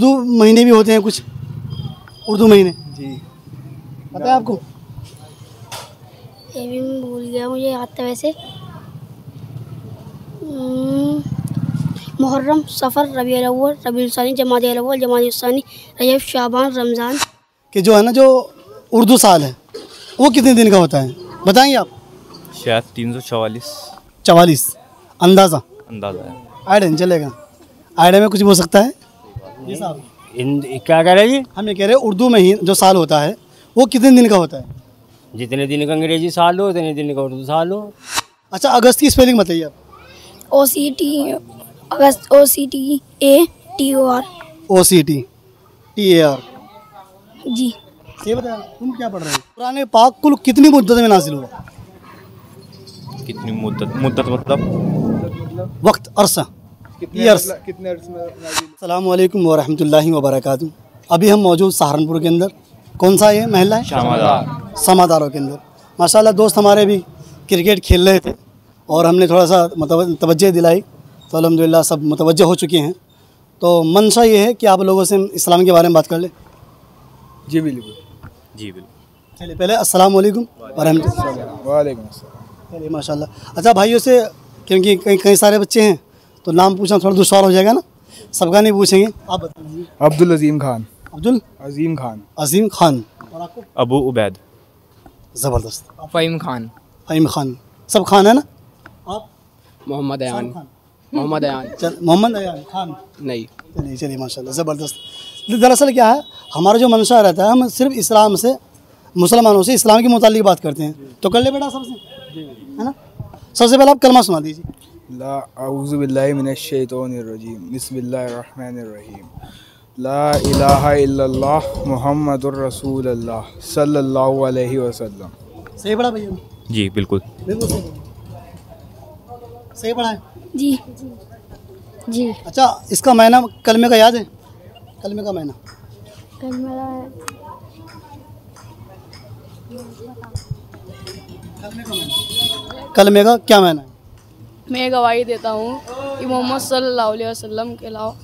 उर्दू महीने भी होते हैं कुछ, उर्दू महीने जी पता है आपको? ये भी मैं भूल गया, मुझे याद था वैसे। मुहर्रम, सफ़र, रबीउल अव्वल, रबीउल सानी, जमादिल अव्वल, जमादिल सानी, रजब, शाबान, रमज़ान। कि जो है ना, जो उर्दू साल है वो कितने दिन का होता है, बताएंगे आप? शायद 344 44 अंदाज़ा अंदाज़ा है। आइडिया नहीं चलेगा, आइडिया में कुछ भी हो सकता है। ये साहब क्या कह रहे हैं जी? हम ये कह रहे हैं उर्दू महीने जो साल होता है वो कितने दिन का होता है? जितने दिन का अंग्रेजी साल हो उतने दिन का उर्दू साल हो। अच्छा, अगस्त की स्पेलिंग बताइए आप। OCT अगस्त, OCTATOR। OCTTAR। जी। ये बताया, तुम क्या पढ़ रहे हो? कुरान पाक कुल कितनी मुद्दत में नाजिल हुआ? कितनी मुद्दत मतलब वक्त, अरसा, कितने अरसा में? अस्सलाम वालेकुम व रहमतुल्लाहि व बरकातुहू। अभी हम मौजूद सहारनपुर के अंदर, कौन सा ये महल्ला है? समादारों के अंदर। माशाल्लाह दोस्त हमारे भी क्रिकेट खेल रहे थे और हमने थोड़ा सा तवज्जो दिलाई, तो अल्हम्दुलिल्लाह सब मुतवज्जो हो चुके हैं। तो मंशा ये है कि आप लोगों से इस्लाम के बारे में बात कर ले। जी बिल्कुल। चलिए पहले अस्सलाम वालेकुम व रहमतुल्लाह। वालेकुम अस्सलाम। चलिए माशाल्लाह। अच्छा भाइयों से, क्योंकि कई सारे बच्चे हैं तो नाम पूछना थोड़ा दुश्वार हो जाएगा ना, सबका नहीं पूछेंगे। आप बताइए। अब्दुल अजीम खान। अब्दुल अजीम खान। अजीम खान। और आपको? अबू उबैद। ज़बरदस्त। फ़हीम खान। फ़हीम खान, सब खान है ना? आप? मोहम्मद अयान। खान। मोहम्मद अयान। चल, मोहम्मद अयान खान नहीं। चलिए चलिए माशाल्लाह ज़बरदस्त। दरअसल क्या है, हमारा जो मंशा रहता है, हम सिर्फ इस्लाम से, मुसलमानों से इस्लाम के मुतालिक बात करते हैं। तो कर ले बेटा सबसे, है ना? सबसे पहले आप कलमा सुना दीजिए। ला अऊज़ु बिल्लाहि मिनश शैतानिर रजीम, बिस्मिल्लाहिर रहमानिर रहीम, ला इलाहा इल्लल्लाह मुहम्मदुर रसूलुल्लाह सल्लल्लाहु अलैहि वसल्लम। सही पढ़ा भैया? जी बिल्कुल। बिल्कुल सही पढ़ा है। जी जी। अच्छा, इसका महीना कलमे का याद है? कलमे का महीना कलमे का क्या महीना है? मैं गवाही देता हूँ कि मोहम्मद सल्लल्लाहु अलैहि वसल्लम के अलावा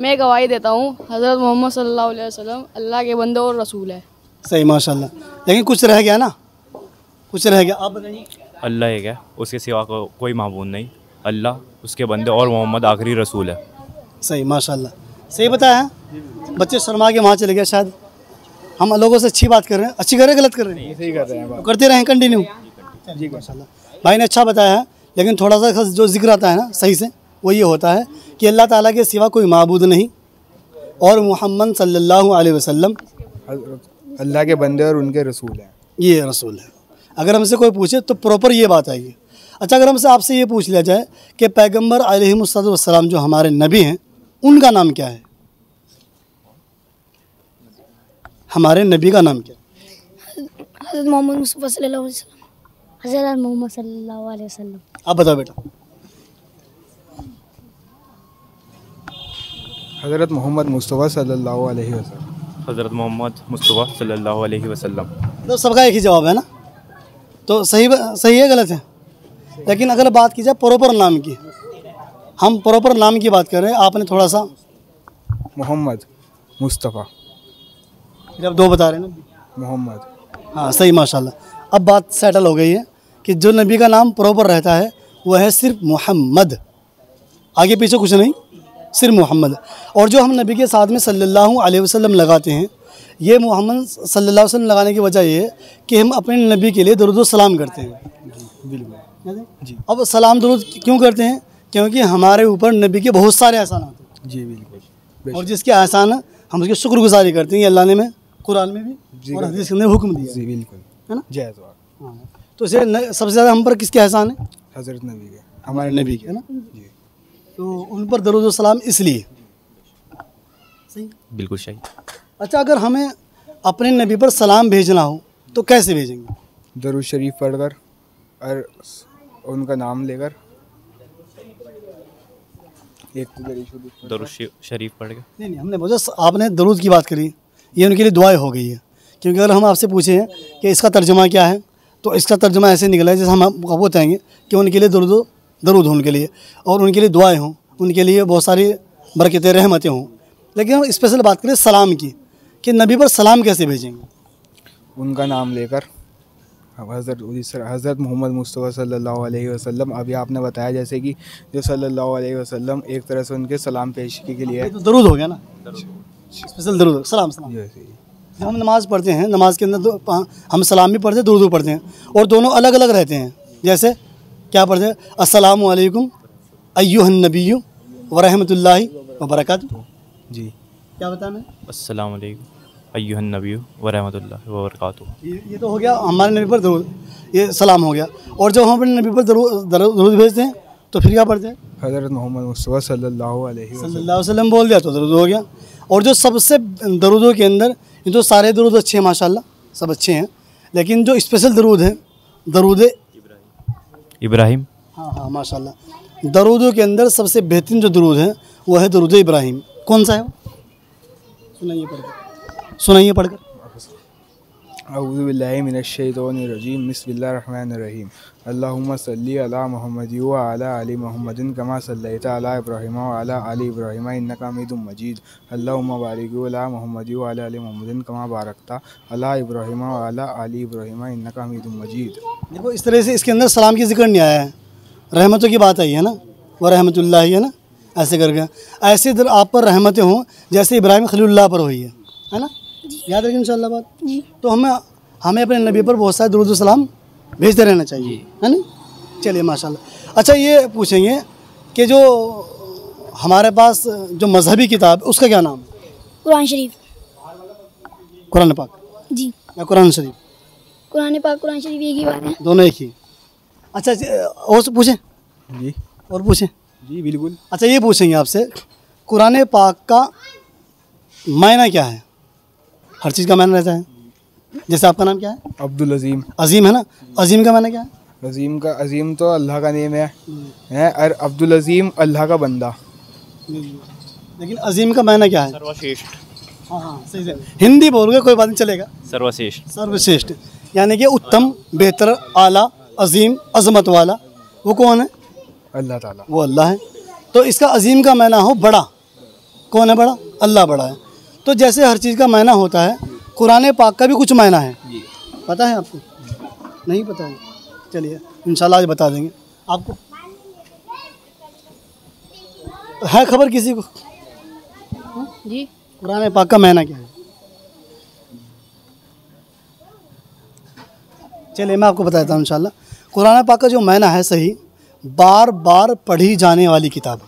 मैं गवाही देता हूँ हज़रत मोहम्मद सल्लल्लाहु अलैहि वसल्लम अल्लाह के बंदे और रसूल है। सही माशाल्लाह। लेकिन कुछ रह गया ना, कुछ रह गया, आप बताइए। अल्लाह एक है, उसके सिवा कोई माबूद नहीं, अल्लाह, उसके बंदे और मोहम्मद आखिरी रसूल है। सही माशाल्लाह, सही बताया है। बच्चे शर्मा के वहाँ चले गए शायद। हम लोगों से अच्छी बात कर रहे हैं, अच्छी कर रहे हैं, गलत कर रहे हैं? सही कर रहे हैं, तो करते रहें कंटिन्यू। जी माशाल्लाह, भाई ने अच्छा बताया है। लेकिन थोड़ा सा जो जिक्र आता है ना सही से, वो ये होता है कि अल्लाह ताला के सिवा कोई माबूद नहीं और मुहम्मद सल्लल्लाहु अलैहि वसल्लम अल्लाह के बंदे और उनके रसूल हैं। ये रसूल है। अगर हमसे कोई पूछे तो प्रॉपर ये बात आएगी। अच्छा, अगर हमसे आपसे ये पूछ लिया जाए कि पैगम्बर अलैहिस्सलाम जो हमारे नबी हैं, उनका नाम क्या है? हमारे नबी का नाम क्या है? हज़रत मोहम्मद मुस्तफ़ा सल्लल्लाहु अलैहि वसल्लम। हज़रत मोहम्मद सल्लल्लाहु अलैहि वसल्लम। आप बताओ बेटा। हज़रत मोहम्मद मुस्तफ़ा सल्लल्लाहु अलैहि वसल्लम। हज़रत मोहम्मद मुस्तफ़ा सल्लल्लाहु अलैहि वसल्लम। तो सबका एक ही जवाब है ना? तो सही है, गलत है? लेकिन अगर बात की जाए प्रॉपर नाम की, हम प्रॉपर नाम की बात कर रहे हैं, आपने थोड़ा सा मोहम्मद मुस्तफ़ा, जब दो बता रहे हैं ना मोहम्मद। हाँ सही माशाल्लाह। अब बात सेटल हो गई है कि जो नबी का नाम प्रॉपर रहता है वह है सिर्फ मोहम्मद, आगे पीछे कुछ नहीं, सिर्फ मोहम्मद। और जो हम नबी के साथ में सल्लल्लाहु अलैहि वसल्लम लगाते हैं, ये मोहम्मद सल्लल्लाहु अलैहि वसल्लम लगाने की वजह ये है कि हम अपने नबी के लिए दरूद व सलाम करते हैं। बिल्कुल जी। अब सलाम दरूद क्यों करते हैं? क्योंकि हमारे ऊपर नबी के बहुत सारे एहसान हैं। जी बिल्कुल। और जिसके एहसान हम उसकी शुक्रगुजारी करते हैं। अल्लाह ने में कुरान में भी और हदीस के अंदर हुक्म दिया जी बिल्कुल, है ना? जय द्वार। हाँ, तो इसे सबसे ज़्यादा हम पर किसके एहसान है? हज़रत नबी के, हमारे नबी के, है ना? जी। तो उन पर दरूद व सलाम इसलिए। सही, बिल्कुल सही। अच्छा, अगर हमें अपने नबी पर सलाम भेजना हो तो कैसे भेजेंगे? दरूद शरीफ पढ़कर और उनका नाम लेकर। एक तो दरूद शरीफ पढ़ के। नहीं, हमने बोला आपने दरूद की बात करी, ये उनके लिए दुआएं हो गई है। क्योंकि अगर हम आपसे पूछें कि इसका तर्जुमा क्या है, तो इसका तर्जुमा ऐसे निकला है जैसे हम आपको बताएंगे कि उनके लिए दरूद हो उनके लिए, और उनके लिए दुआएं हों, उनके लिए बहुत सारी बरकतें रहमतें हों। लेकिन हम स्पेशल बात करें सलाम की, कि नबी पर सलाम कैसे भेजेंगे? उनका नाम लेकर हज़रत मोहम्मद मुस्तफ़ा सल्लल्लाहु अलैहि वसल्लम, अभी आपने बताया जैसे कि जो सल्लल्लाहु अलैहि वसल्लम एक तरह से उनके सलाम पेशी के लिए ये तो दरूद हो गया ना, स्पेशल दरूद, सलाम सलाम। जब हम नमाज़ पढ़ते हैं, नमाज के अंदर हम सलाम भी पढ़ते हैं, दुरूद भी पढ़ते हैं, और दोनों अलग अलग रहते हैं। जैसे क्या पढ़ते हैं? अस्सलामु अलैकुम अय्युहन नबिय्यु व रहमतुल्लाहि व बरकातुहू। जी, क्या बताया मैं? अस्सलामु अलैकुम अय्युहन नबी व रहमतुल्लाहि व बरकातुहू। ये तो हो गया हमारे नबी पर दरूद, ये सलाम हो गया। और जब हम अपने नबी पर दरूद भेजते हैं तो फिर क्या पढ़ते हैं? हज़रत मोहम्मद मुस्तफ़ा सल्लल्लाहु अलैहि वसल्लम बोल दिया तो दरूद हो गया। और जो सबसे दरूदों के अंदर, ये तो सारे दरूद अच्छे हैं माशाल्लाह, सब अच्छे हैं, लेकिन जो स्पेशल दरूद है दरूद इब्राहिम। हाँ माशाल्लाह, दरूदों के अंदर सबसे बेहतरीन जो दरूद है वो है दरूद इब्राहिम। कौन सा है वो? सुनाइए पढ़कर। अऊज़ु बिल्लाहि मिनश शैतानिर रजीम, बिस्मिल्लाहिर रहमानिर रहीम। अल्लाहुम्मा सल्ली अला मुहम्मद व अला आलि मुहम्मदिन कमा सल्लैता अला इब्राहीम व अला आलि इब्राहीम इन्नका हमीदुम मजीद। अल्लाहुम्मा बारिक अला मुहम्मद व अला आलि मुहम्मदिन कमा बारकता अला इब्राहीम व अला आलि इब्राहीम इन्नका हमीदुम मजीद। देखो इस तरह से इसके अंदर सलाम की जिक्र नहीं आया है, रहमतों की बात आई है ना, व रहमतुल्लाहि है ना, ऐसे करके। ऐसे इधर आप पर रहमतें हों जैसे इब्राहिम खलीलुल्लाह पर हुई है ना, याद रखें इंशाअल्लाह बात। तो हमें अपने नबी पर बहुत सारे दुरूद व सलाम भेजते रहना चाहिए, है ना। चलिए माशाल्लाह। अच्छा ये पूछेंगे कि जो हमारे पास जो मजहबी किताब है उसका क्या नाम है? कुरान शरीफ। कुरान पाक जी, या कुरान शरीफ? कुरान पाक कुरान शरीफ एक ही बात है। दोनों एक ही। अच्छा और से पूछें? जी, और पूछें? जी बिल्कुल। अच्छा ये पूछेंगे आपसे, कुरान पाक का मायना क्या है? हर चीज़ का मायना रहता है। जैसे आपका नाम क्या है? अब्दुल अज़ीम। अज़ीम है ना, अज़ीम का मायना क्या है? अज़ीम तो अल्लाह का नेम है और अब्दुल अज़ीम अल्लाह का बंदा। लेकिन अज़ीम का मायना क्या है? सर्वश्रेष्ठ। हाँ सही से हिंदी बोलोगे कोई बात नहीं चलेगा। सर्वश्रेष्ठ। सर्वश्रेष्ठ यानी कि उत्तम, बेहतर, आला, अज़ीम, अज़मत वाला। वो कौन है? अल्लाह ताला। वो अल्लाह है। तो इसका अज़ीम का मायना हो बड़ा। कौन है बड़ा? अल्लाह बड़ा है। तो जैसे हर चीज़ का मायना होता है, कुरान पाक का भी कुछ मायना है। पता है आपको? नहीं पता है? चलिए इंशाल्लाह आज बता देंगे आपको। है खबर किसी को? जी, कुरान पाक का मायना क्या है? चलिए मैं आपको बताता हूँ इंशाल्लाह। कुरान पाक का जो मायना है सही, बार बार पढ़ी जाने वाली किताब।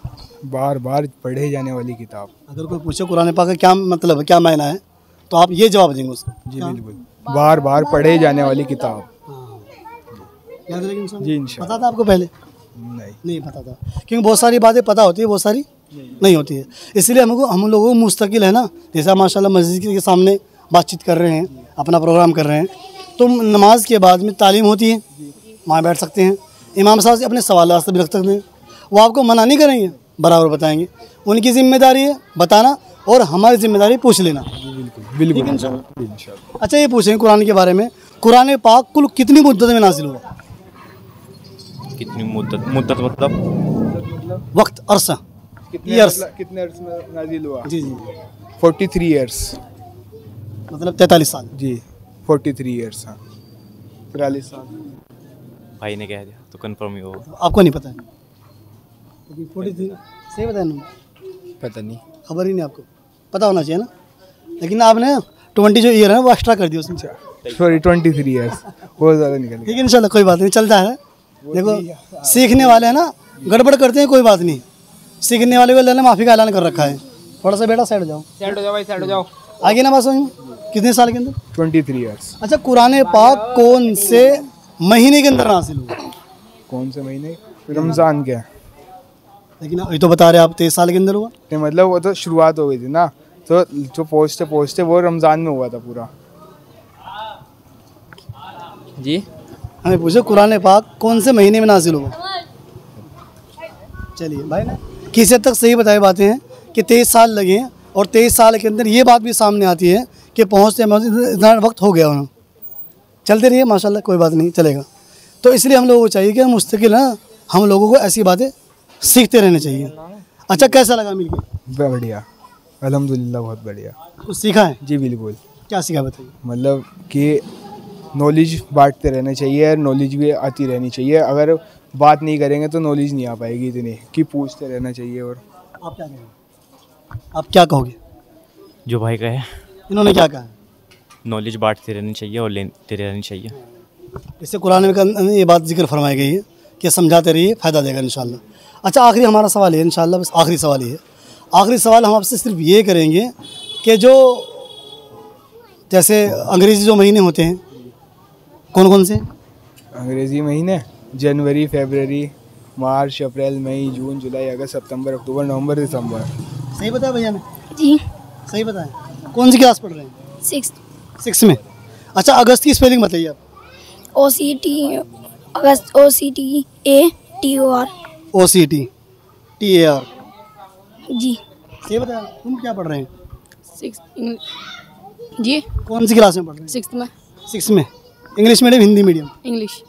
बार बार पढ़े जाने वाली किताब। अगर कोई पूछे कुरान पाक का क्या मतलब है, क्या मायना है, तो आप ये जवाब देंगे उसको। जी बिल्कुल, बार बार पढ़े जाने वाली किताब। याद रहेगी इंशाल्लाह। जी इंशाल्लाह। पता था आपको पहले? नहीं पता था, क्योंकि बहुत सारी बातें पता होती है, बहुत सारी नहीं होती है। इसलिए हम लोगों को मुस्तकिल है ना, जैसा माशाल्लाह मस्जिद के सामने बातचीत कर रहे हैं, अपना प्रोग्राम कर रहे हैं, तो नमाज के बाद में तालीम होती है, वहाँ बैठ सकते हैं, इमाम साहब से अपने सवाल रास्ते भी रख सकते हैं। वो आपको मना नहीं करेंगे, बराबर बताएंगे। उनकी जिम्मेदारी है बताना और हमारी जिम्मेदारी पूछ लेना। बिल्कुल। अच्छा ये पूछेंगे कुरान के बारे में, कुरान पाक कुल कितनी मुद्दत में नाजिल हुआ? कितनी मुद्दत मतलब वक्त, अरसा, कितने अर्स में नाजिल हुआ? जी 43 ईयर्स, मतलब 43 साल। जी 43 ईयर्स। हाँ 43 साल। भाई ने कह दिया तो कंफर्म ही होगा। आपको नहीं पता है? 43 सही बताया ना? पता नहीं, खबर ही नहीं आपको, पता होना चाहिए ना। लेकिन आपने 20 जो ईयर है वो एक्स्ट्रा कर दिया उसमें। सॉरी 23 ईयर्स, बहुत ज़्यादा निकल गया। ठीक है इंशाल्लाह, कोई बात नहीं, चलता है। देखो सीखने वाले हैं ना, गड़बड़ करते हैं, कोई बात नहीं। सीखने वाले को अल्लाह ने माफ़ी का ऐलान कर रखा है। थोड़ा सा बेटा साइड हो जाओ, साइड हो जाओ भाई, साइड हो जाओ। आगे ना बस। कितने साल के अंदर? 23 ईयर्स। अच्छा कुरान पाक कौन से महीने के अंदर नाज़िल हुआ? कौन से महीने? रमज़ान के। लेकिन ये तो बता रहे आप 23 साल के अंदर हुआ। नहीं मतलब वो तो शुरुआत हो गई थी ना, तो जो पहुँचते पहुँचते वो रमज़ान में हुआ था पूरा। जी, हमें पूछो कुरान पाक कौन से महीने में नाजिल हुआ? चलिए भाई ना, किस हद तक सही बताई बातें हैं कि 23 साल लगे, और 23 साल के अंदर ये बात भी सामने आती है कि पहुँचते इतना वक्त हो गया उन्हें। चलते रहिए माशाल्लाह, कोई बात नहीं, चलेगा। तो इसलिए हम लोगों को चाहिए कि मुस्तकिल ना, हम लोगों को ऐसी बातें सीखते रहने चाहिए। अच्छा, कैसा लगा मिलके? बढ़िया, अल्हम्दुलिल्लाह बहुत बढ़िया। कुछ सीखा है? जी बिल्कुल। क्या सीखा बताइए। मतलब कि नॉलेज बांटते रहना चाहिए, नॉलेज भी आती रहनी चाहिए। अगर बात नहीं करेंगे तो नॉलेज नहीं आ पाएगी इतनी, कि पूछते रहना चाहिए। और आप क्या कहेंगे? आप क्या कहोगे? जो भाई कहे, इन्होंने क्या कहा? नॉलेज बांटते रहनी चाहिए और लेते रहनी चाहिए। इससे कुरान में ये बात जिक्र फरमाई गई है कि समझाते रहिए, फ़ायदा देगा इंशाल्लाह। अच्छा, आखिरी हमारा सवाल है इंशाल्लाह, बस आखिरी सवाल ही है। आखिरी सवाल हम आपसे सिर्फ ये करेंगे कि जो जैसे अंग्रेज़ी जो महीने होते हैं, कौन कौन से? अंग्रेज़ी महीने जनवरी, फरवरी, मार्च, अप्रैल, मई, जून, जुलाई, अगस्त, सितंबर, अक्टूबर, नवंबर, दिसंबर। सही बताया भैया ने? जी। सही बताया। कौन सी क्लास पढ़ रहे हैं? 6 में। अच्छा, अगस्त की स्पेलिंग बताइए आप। OCT अगस्त OCTATOR। OCTTAR। जी। सही बताया। तुम क्या पढ़ रहे हैं? 6 जी कौन सी क्लास में पढ़ रहे हैं? 6th में 6 में। English medium, Hindi medium? English.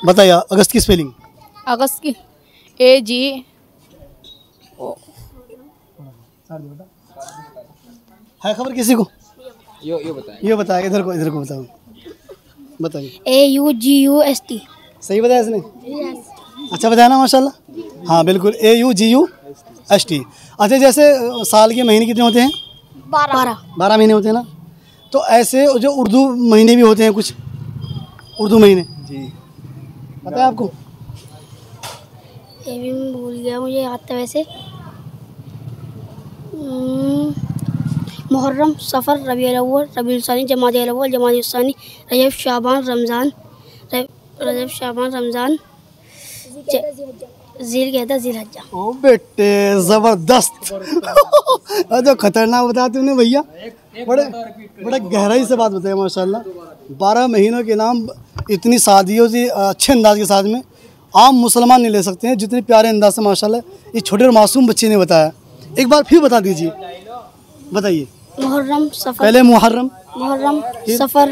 बताइए अगस्त की स्पेलिंग। अगस्त की AG है खबर किसी को? यो बताएं। ये बताया, इधर को बताओ, बताइए। AUGUST। सही बताया इसने? अच्छा बताया ना, माशाल्लाह। हाँ बिल्कुल, AUGUST। अच्छा, जैसे साल के महीने कितने होते हैं? 12 महीने होते हैं ना। तो ऐसे जो उर्दू महीने भी होते हैं कुछ, उर्दू महीने जी पता है आपको? ये भी मैं भूल गया, मुझे याद था वैसे। मुहर्रम, सफ़र, रबीउल अव्वल, रबीउल सानी, जमादिल अव्वल, जमादिल सानी, रजब, शाबान, रमज़ान, ज़िलहज्जा। ओ बेटे ज़बरदस्त। जो खतरनाक बताया तुमने भैया, बड़े गहराई से बात बताया माशाल्लाह। 12 महीनों के नाम इतनी सादियों से अच्छे अंदाज के साथ में आम मुसलमान नहीं ले सकते हैं, जितने प्यारे अंदाज से माशाल्लाह ये छोटे और मासूम बच्चे ने बताया। एक बार फिर बता दीजिए, बताइए। मुहर्रम, सफ़र। पहले मुहर्रम, सफ़र,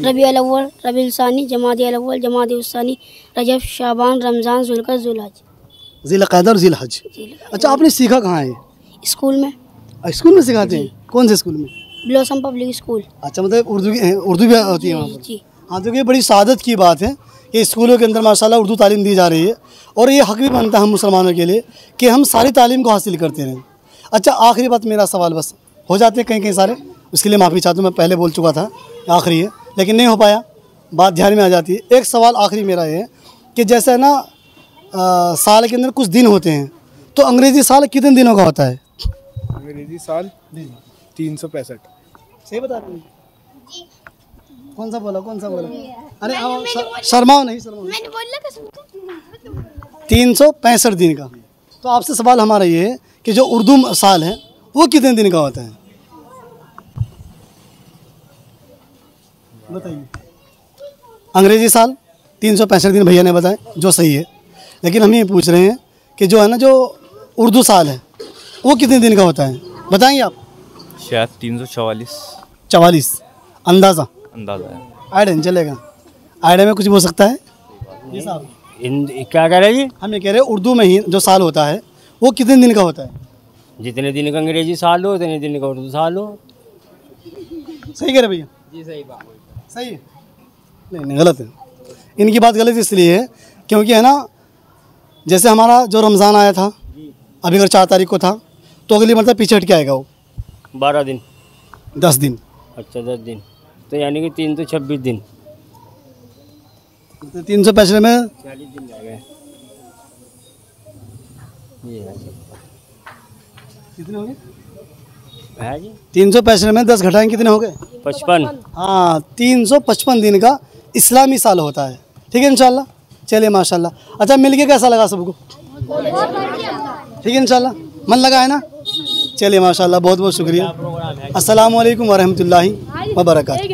रबीउल अव्वल, रबीउल सानी, जमादिल अव्वल, जमादिल सानी, रजब, शाबान, रमज़ान, ज़ुल्क़अदा, ज़िलक़अदा और ज़िलहज। अच्छा, आपने सीखा कहाँ है? स्कूल में। स्कूल में सिखाते हैं? कौन से स्कूल में? Blossom public school. अच्छा, मतलब उर्दू भी होती है वहाँ पर? जी। हाँ, तो ये बड़ी सादत की बात है कि स्कूलों के अंदर माशाल्लाह उर्दू तालीम दी जा रही है, और ये हक़ भी बनता है हम मुसलमानों के लिए कि हम सारी तालीम को हासिल करते रहें। अच्छा, आखिरी बात, मेरा सवाल बस हो जाते हैं कहीं सारे, उसके लिए माफ़ी चाहता हूँ। मैं पहले बोल चुका था आखिरी है, लेकिन नहीं हो पाया, बात ध्यान में आ जाती है। एक सवाल आखिरी मेरा ये है कि जैसे है ना साल के अंदर कुछ दिन होते हैं, तो अंग्रेज़ी साल कितने दिनों का होता है? अंग्रेज़ी साल 365। सही बता रहे हैं? कौन सा बोला? अरे शर्माओ नहीं, मैंने बोला 365 दिन का। तो आपसे सवाल हमारा ये है कि जो उर्दू साल है वो कितने दिन का होता है? बताइए। अंग्रेज़ी साल 365 दिन भैया ने बताए, जो सही है, लेकिन हम ये पूछ रहे हैं कि जो है ना, जो उर्दू साल है वो कितने दिन का होता है, बताएंगे आप? शायद 344 44। अंदाज़ा है। आइडिया नहीं चलेगा? आइडिया में कुछ हो सकता है? क्या कह रहे जी? हम ये कह रहे हैं उर्दू में ही जो साल होता है वो कितने दिन का होता है? जितने दिन का अंग्रेजी साल हो उतने दिन का उर्दू साल हो। सही कह रहे भैया? जी सही बात। सही है? नहीं, गलत है। इनकी बात गलत इसलिए है क्योंकि है ना, जैसे हमारा जो रमज़ान आया था अभी अगर 4 तारीख को था, तो अगली मतलब पीछे हट के आएगा वो 12 दिन। 10 दिन। अच्छा 10 दिन, तो यानी कि 3 तो 26 दिन। 365 में 40 दिन रह गए। ये है कितने हो गए? है जी 365 में 10 घटाएं कितने हो गए? 55। हाँ, 355 दिन का इस्लामी साल होता है। ठीक है इंशाल्लाह। चलिए माशाल्लाह। अच्छा, मिलके कैसा लगा सबको? ठीक है इंशाल्लाह, मन लगा है ना? चलिए माशाल्लाह, बहुत बहुत शुक्रिया। अस्सलामु अलैकुम वरहमतुल्लाहि वबरकातुहू।